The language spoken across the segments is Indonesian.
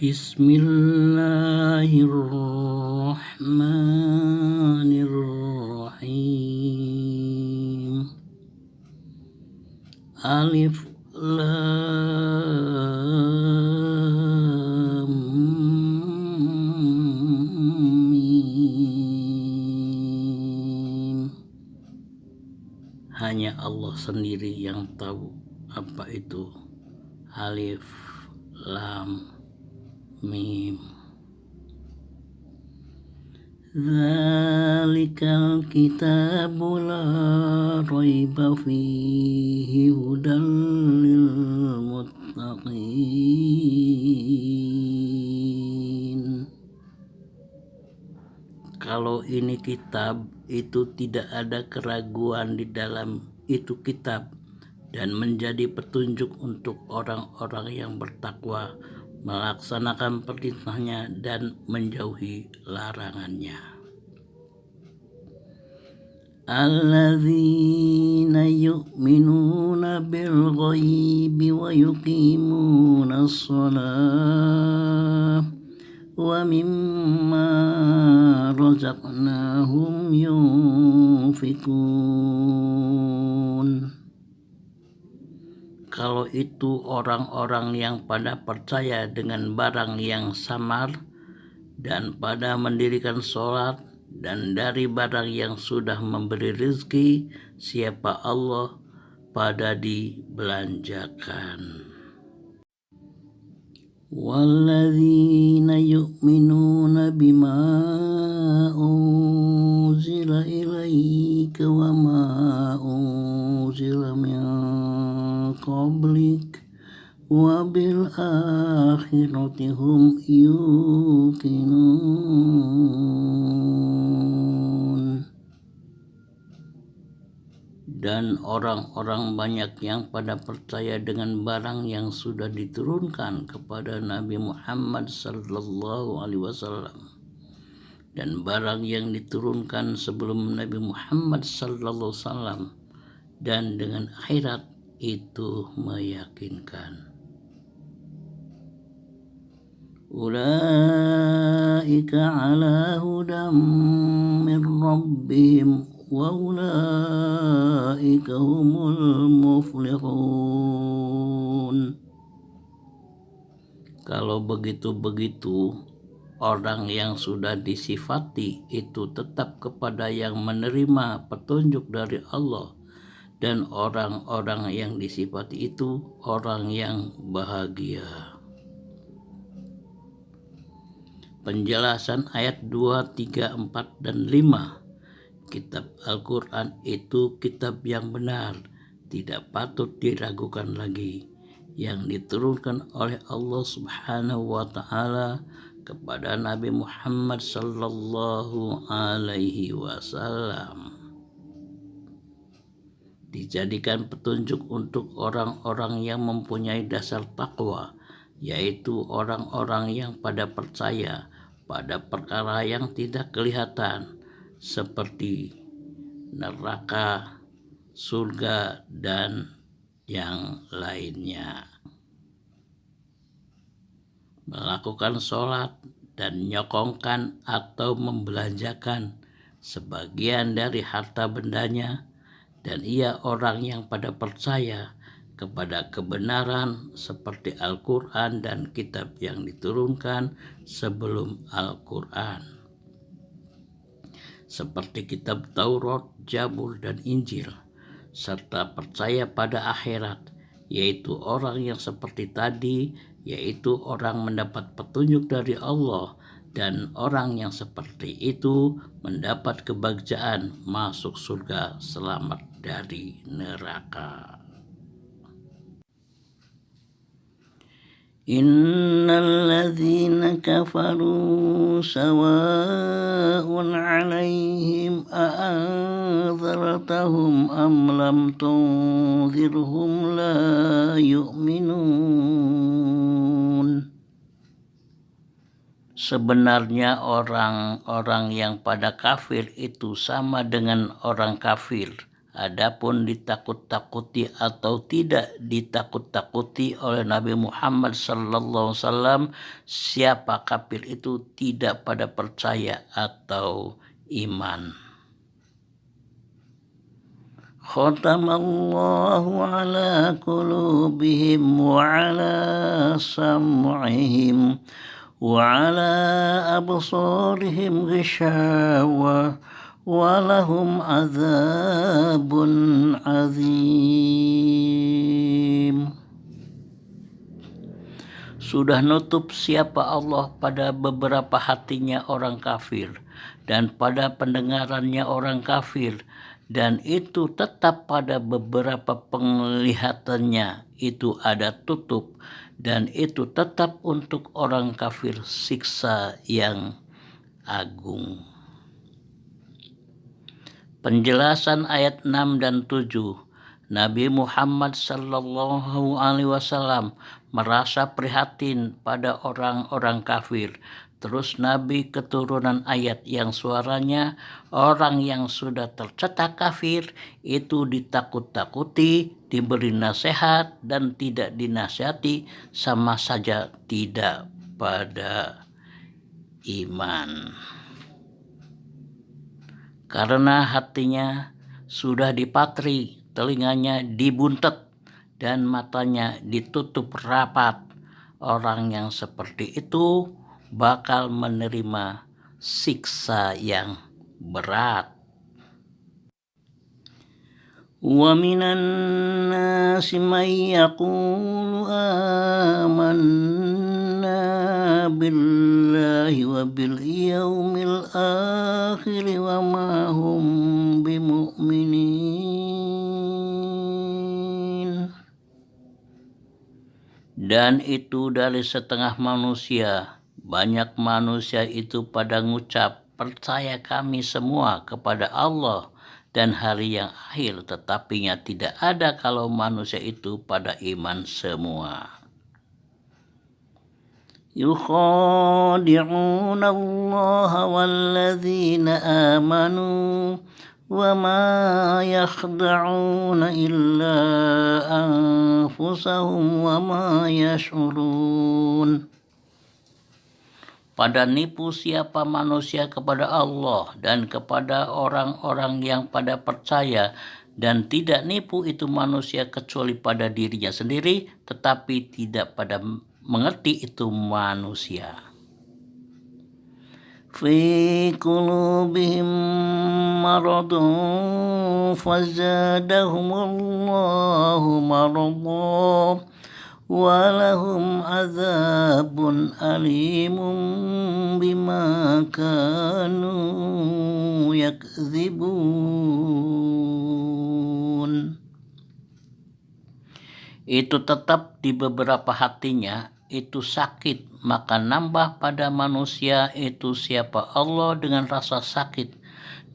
Bismillahirrahmanirrahim. Alif Lam Mim. Hanya Allah sendiri yang tahu apa itu Alif Lam Mim. Dzalikal kitabu la raiba fihi hudan lil muttaqin. Kalau ini kitab, itu tidak ada keraguan di dalam itu kitab, dan menjadi petunjuk untuk orang-orang yang bertakwa, melaksanakan perintahnya dan menjauhi larangannya. Alladzina yu'minuna bil ghaibi wa yuqimuna shalah wa mimma razaqnahum yunfikun. Kalau itu orang-orang yang pada percaya dengan barang yang samar dan pada mendirikan sholat dan dari barang yang sudah memberi rezeki siapa Allah pada dibelanjakan. Walladzina yu'minuna bima unzila ilaika wa ma unzila min qablik wa bil akhirati hum yuqinun. Dan orang-orang banyak yang pada percaya dengan barang yang sudah diturunkan kepada Nabi Muhammad sallallahu alaihi wasallam dan barang yang diturunkan sebelum Nabi Muhammad sallallahu alaihi wasallam, dan dengan akhirat itu meyakinkan. Ulaika ala hudam min rabbihim wa ulaika humul muflihun. Kalau begitu-begitu, orang yang sudah disifati itu tetap kepada yang menerima petunjuk dari Allah, dan orang-orang yang disifati itu orang yang bahagia. Penjelasan ayat 2, 3, 4, dan 5. Kitab Al-Quran itu kitab yang benar, tidak patut diragukan lagi, yang diturunkan oleh Allah Subhanahu wa Ta'ala kepada Nabi Muhammad sallallahu alaihi wasallam. Dijadikan petunjuk untuk orang-orang yang mempunyai dasar takwa, yaitu orang-orang yang pada percaya pada perkara yang tidak kelihatan, seperti neraka, surga, dan yang lainnya. Melakukan sholat dan nyokongkan atau membelanjakan sebagian dari harta bendanya, dan ia orang yang pada percaya kepada kebenaran seperti Al-Quran dan kitab yang diturunkan sebelum Al-Quran, seperti kitab Taurat, Zabur, dan Injil, serta percaya pada akhirat, yaitu orang yang seperti tadi, yaitu orang mendapat petunjuk dari Allah, dan orang yang seperti itu mendapat kebahagiaan masuk surga selamat dari neraka. Innal ladzina kafaru sawa'un 'alaihim a'anzartahum am lam tunzirhum la yu'minun. Sebenarnya orang-orang yang pada kafir itu sama dengan orang kafir, Adapun ditakut-takuti atau tidak ditakut-takuti oleh Nabi Muhammad sallallahu alaihi wasallam, siapa kafir itu tidak pada percaya atau iman. Khatamallahu ala qulubihim wa ala sam'ihim wa ala absarihim ghishawah walahum azabun azim. Sudah nutup siapa Allah pada beberapa hatinya orang kafir dan pada pendengarannya orang kafir, dan itu tetap pada beberapa penglihatannya itu ada tutup, dan itu tetap untuk orang kafir siksa yang agung. Penjelasan ayat 6 dan 7. Nabi Muhammad sallallahu alaihi wasallam merasa prihatin pada orang-orang kafir. Terus Nabi keturunan ayat yang suaranya orang yang sudah tercetak kafir itu ditakut-takuti, diberi nasihat dan tidak dinasihati, sama saja tidak pada iman. Karena hatinya sudah dipatri, telinganya dibuntet, dan matanya ditutup rapat, orang yang seperti itu bakal menerima siksa yang berat. Wa minan nasi may yaqulu amanna billahi wa bil yaumil akhir wa ma hum bimu'minin. Dan itu dari setengah manusia. Banyak manusia itu pada ngucap, percaya kami semua kepada Allah dan hari yang akhir, tetapinya tidak ada kalau manusia itu pada iman semua. Yukhadi'una Allah walladzina amanu wa ma yakhda'una illa anfusahum wa ma yash'urun. Pada nipu siapa manusia kepada Allah dan kepada orang-orang yang pada percaya, dan tidak nipu itu manusia kecuali pada dirinya sendiri, tetapi tidak pada mengerti itu manusia. Fi qulubihim maradun fazadahumullahu maradan walahum azabun alimun bima kanu yakzibun. Itu tetap di beberapa hatinya itu sakit, maka nambah pada manusia itu siapa Allah dengan rasa sakit,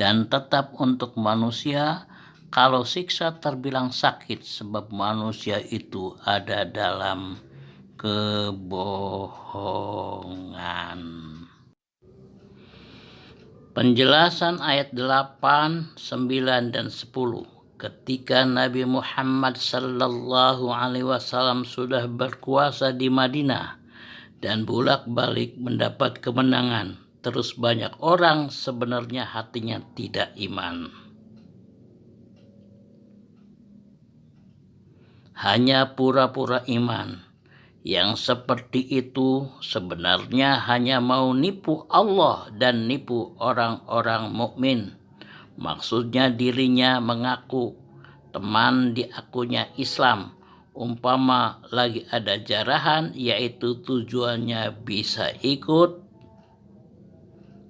dan tetap untuk manusia kalau siksa terbilang sakit sebab manusia itu ada dalam kebohongan. Penjelasan ayat 8, 9, dan 10. Ketika Nabi Muhammad sallallahu alaihi wasallam sudah berkuasa di Madinah dan bolak-balik mendapat kemenangan, terus banyak orang sebenarnya hatinya tidak iman. Hanya pura-pura iman. Yang seperti itu sebenarnya hanya mau nipu Allah dan nipu orang-orang mukmin. Maksudnya dirinya mengaku teman di akunnya Islam. Umpama lagi ada jarahan, yaitu tujuannya bisa ikut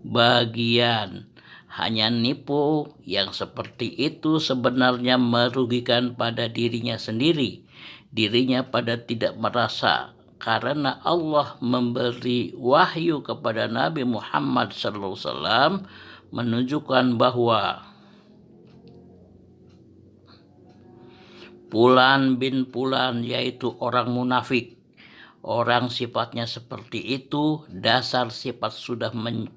bagian. Hanya nipu yang seperti itu sebenarnya merugikan pada dirinya sendiri. Dirinya pada tidak merasa, karena Allah memberi wahyu kepada Nabi Muhammad SAW menunjukkan bahwa Fulan bin Fulan, yaitu orang munafik, orang sifatnya seperti itu, dasar sifat sudah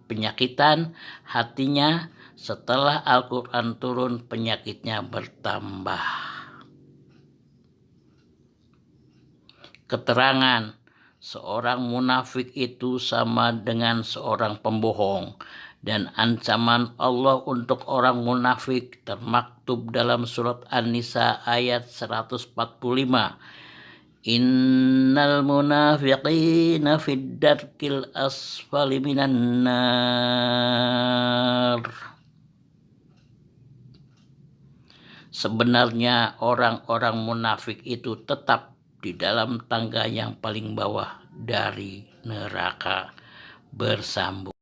penyakitan hatinya, Setelah Al-Quran turun, penyakitnya bertambah. Keterangan, seorang munafik itu sama dengan seorang pembohong, dan ancaman Allah untuk orang munafik termaktub dalam surat An-Nisa ayat 145. Innal munafiqina fid darkil asfali minan nar. Sebenarnya orang-orang munafik itu tetap di dalam tangga yang paling bawah dari neraka. Bersambung.